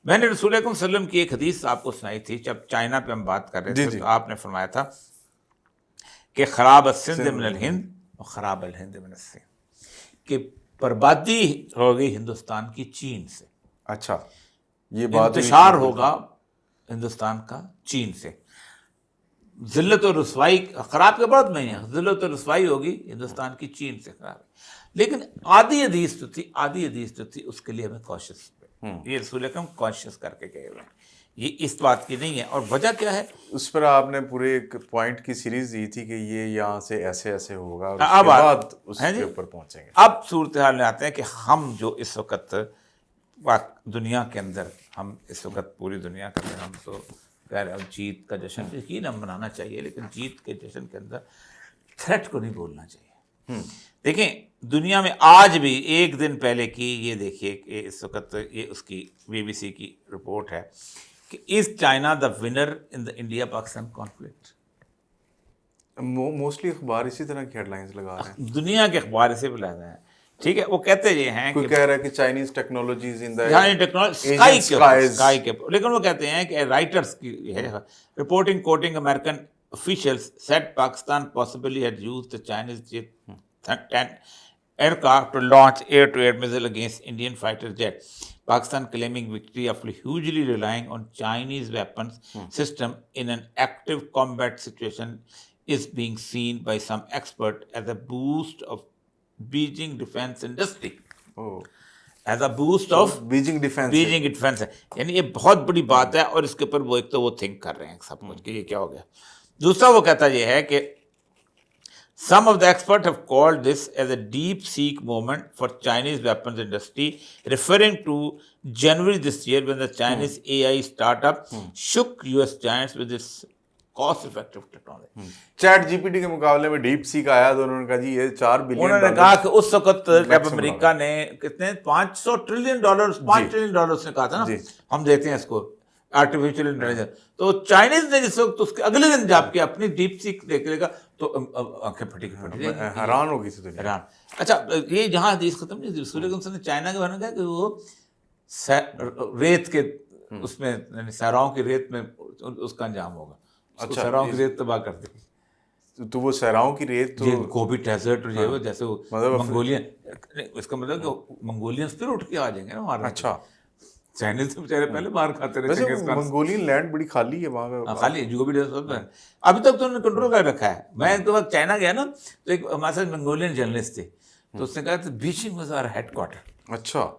میں نے رسول اکرم صلی اللہ علیہ وسلم کی ایک حدیث آپ کو سنائی تھی جب چائنا پہ ہم بات کر رہے تھے تو آپ نے فرمایا تھا کہ خراب السند من الہند اور خراب الہند من السند، کہ بربادی ہوگی ہندوستان کی چین سے، اچھا یہ بات انتشار ہوگا ہندوستان کا چین سے، ذلت و رسوائی، خراب کے بعد میں ذلت و رسوائی ہوگی ہندوستان کی چین سے خراب، لیکن آدھی حدیث تو تھی اس کے لیے ہمیں کوشش، یہ رسول اکرم کوشش کر کے گئے ہوئے ہیں، یہ اس بات کی نہیں ہے۔ اور وجہ کیا ہے؟ اس پر آپ نے پورے ایک پوائنٹ کی سیریز دی تھی کہ یہ یہاں سے ایسے ایسے ہوگا اور اس کے بعد اس کے اوپر پہنچیں گے۔ اب صورتحال میں آتے ہیں کہ ہم جو اس وقت دنیا کے اندر، ہم اس وقت پوری دنیا کے اندر ہم تو جیت کا جشن یقین ہم منانا چاہیے، لیکن جیت کے جشن کے اندر تھریٹ کو نہیں بولنا چاہیے۔ دیکھیں دنیا میں آج بھی ایک دن پہلے کی یہ دیکھیے کہ اس وقت یہ اس کی BBC کی رپورٹ ہے کہ is China the winner in the India Pakistan conflict. Mostly اخبار اسی طرح کی ہیڈ لائنز لگا رہے ہیں، دنیا کے اخبار اسے بلا رہے ہیں، ٹھیک ہے۔ وہ کہتے یہ ہیں کوئی کہہ رہا ہے کہ Chinese technologies in the sky کے، لیکن وہ کہتے ہیں کہ رائٹرز کی ہے reporting quoting American officials said Pakistan possibly had used the Chinese J-10 aircraft to launch air-to-air missile against Indian fighter jet. Pakistan claiming victory after hugely relying on Chinese weapons system in an active combat situation is being seen by some expert as a boost of Beijing defense industry. As a boost of Beijing defence ہے، یعنی یہ بہت بڑی بات ہے، اور اس کے اوپر وہ ایک تو وہ تھنک کر رہے ہیں سب کچھ کہ یہ کیا ہو گیا۔ دوسرا وہ کہتا یہ ہے کہ some of the experts have called this as a deep seek moment for Chinese weapons industry, referring to January this year when the Chinese AI startup shook US giants with its cost effective technology. Chat G P T کے مقابلے میں deep سیک آیا تو انہوں نے کہا جی یہ $4 billion, انہوں نے کہا کہ اس وقت جب امریکہ نے کتنے $500 ٹریلین $5 ٹریلین نے کہا تھا نا ہم دیتے ہیں اس کو آرٹیفیشیل انٹیلیجنس، تو چائنیز نے جس وقت اس کے اگلے دن جاب کیا اپنی ڈیپ سیک دیکھنے کا تو آنکھیں پھٹی حیران ہو گئی تھی دنیا۔ حیران۔ اچھا یہ جہاں حدیث ختم نہیں، رسول اکرم صلی اللہ علیہ وسلم نے چائنا کے بارے میں کہا کہ وہ ریت کے اس میں صحراؤں کی ریت میں اس کا انجام ہوگا، صحراؤں کی ریت تباہ کر دے، تو وہ صحراؤں کی ریت تو گوبی ڈیزرٹ جو ہے جیسے وہ منگولین، اس کا مطلب کہ منگولینس پھر اٹھ کے آ جائیں گے نا ہمارے۔ اچھا چائنیز تو بیچارے پہلے باہر کھاتے ویسے رہے، منگولین لینڈ بڑی خالی ہے وہاں پہ، خالی جو بھی ابھی تک تو انہوں نے کنٹرول کر رکھا ہے۔ میں ایک وقت چائنا گیا نا تو ایک ہمارے ساتھ منگولین جرنلسٹ تھے، تو اس نے کہا Beijing was our headquarter, اچھا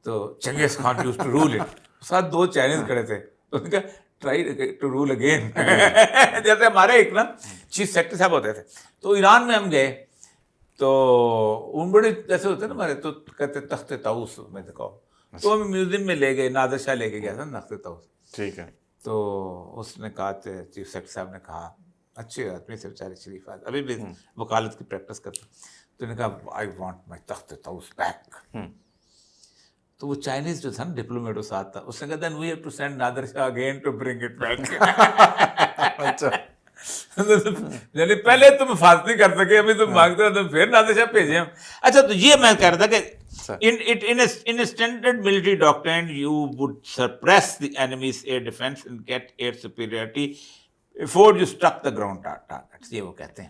تو Genghis Khan used to rule it, ساتھ 2 چائنیز کھڑے تھے، تو انہوں نے کہا ٹرائی ٹو رول اگین، جیسے ہمارے ایک نا چیف سیکرٹری صاحب ہوتے تھے، تو ایران میں ہم گئے تو ان بڑے جیسے ہوتے ہیں نا ہمارے، تو کہتے تخت طاؤس میں دکھاؤ، تو ہمیں میوزیم میں لے گئے، نادر شاہ لے کے گیا تھا تخت طاؤس، ٹھیک ہے، تو اس نے کہا چیف سیکرٹری صاحب نے کہا اچھے آدمی سے بیچارے شریف آدمی، ابھی بھی وکالت کی پریکٹس کرتے، تو نے کہا آئی وانٹ مائی تخت طاؤس بیک، تو وہ چائنیز جو تھا نا ڈپلومیٹ اس ساتھ تھا، اس نے کہا then we have to send Nadir Shah again to bring it back, اچھا یعنی پہلے تم حفاظت نہیں کر سکے، ابھی تم مانگتے ہو تو پھر نادر شاہ بھیجیں ہم۔ اچھا تو یہ میں کہہ رہا تھا کہ in a standard military doctrine you would suppress the enemy's air defense and get air superiority before you struck the ground targets. یہ وہ کہتے ہیں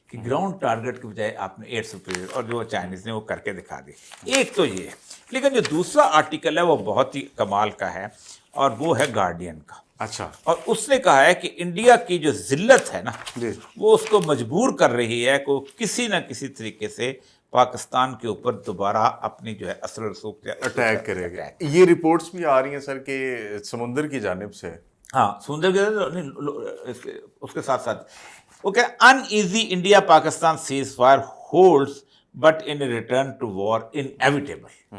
کہ گراؤنڈ ٹارگیٹ کے بجائے آپ نے ایئر سپیریئر، اور جو چائنیز نے وہ کر کے دکھا دی۔ ایک تو یہ ہے، لیکن جو دوسرا آرٹیکل ہے وہ بہت ہی کمال کا ہے، اور وہ ہے گارڈین کا۔ اچھا، اور اس نے کہا ہے کہ انڈیا کی جو ذلت ہے نا وہ اس کو مجبور کر رہی ہے کہ کسی نہ کسی طریقے سے پاکستان کے اوپر دوبارہ اپنی جو ہے اثر و رسوخ اٹیک کرے گا۔ یہ رپورٹس بھی آ رہی ہیں سر کہ سمندر کی جانب سے، ہاں سمندر کے اس کے ساتھ ساتھ وہ کہ uneasy India Pakistan ceasefire holds but in return to war inevitable.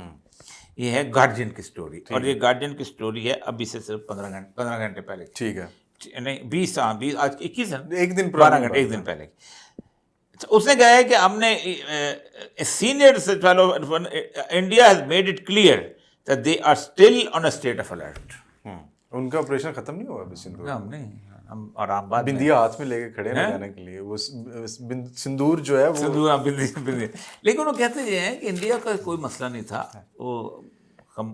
یہ ہے گارجین کی سٹوری، اور یہ گارجین کی سٹوری ہے ابھی سے صرف 15 گھنٹے پہلے، ٹھیک ہے، نہیں 20 آج 21 ہے، ایک دن 12 گھنٹے ایک دن پہلے۔ اس نے کہا ہے کہ ہم نے senior fellow India has made it clear that they are still on a state of alert. ان کا آپریشن ختم نہیں ہوا ابھی سندور؟ ہم نہیں، ہم آرام باد بندیا ہاتھ میں لے کے کھڑے ہیں جانے کے لیے، وہ سندور جو ہے وہ لیکن وہ کہتے یہ ہیں کہ انڈیا کا کوئی مسئلہ نہیں تھا، وہ ہم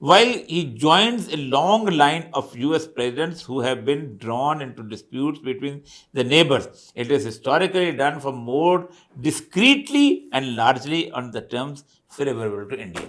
while he joins a long line of US presidents who have been drawn into disputes between the neighbors, it is historically done for more discreetly and largely on the terms favorable to India।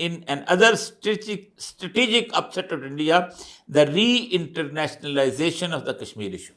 in another strategic upset of India, the re-internationalization of the Kashmir issue।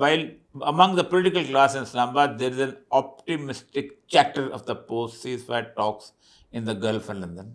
while among the political class in Islamabad there is an optimistic chatter of the post ceasefire talks in the Gulf and London।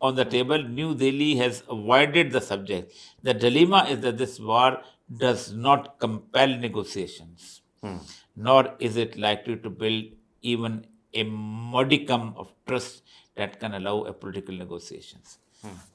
on the table, New Delhi has avoided the subject. The dilemma is that this war does not compel negotiations, nor is it likely to build even a modicum of trust that can allow a political negotiations।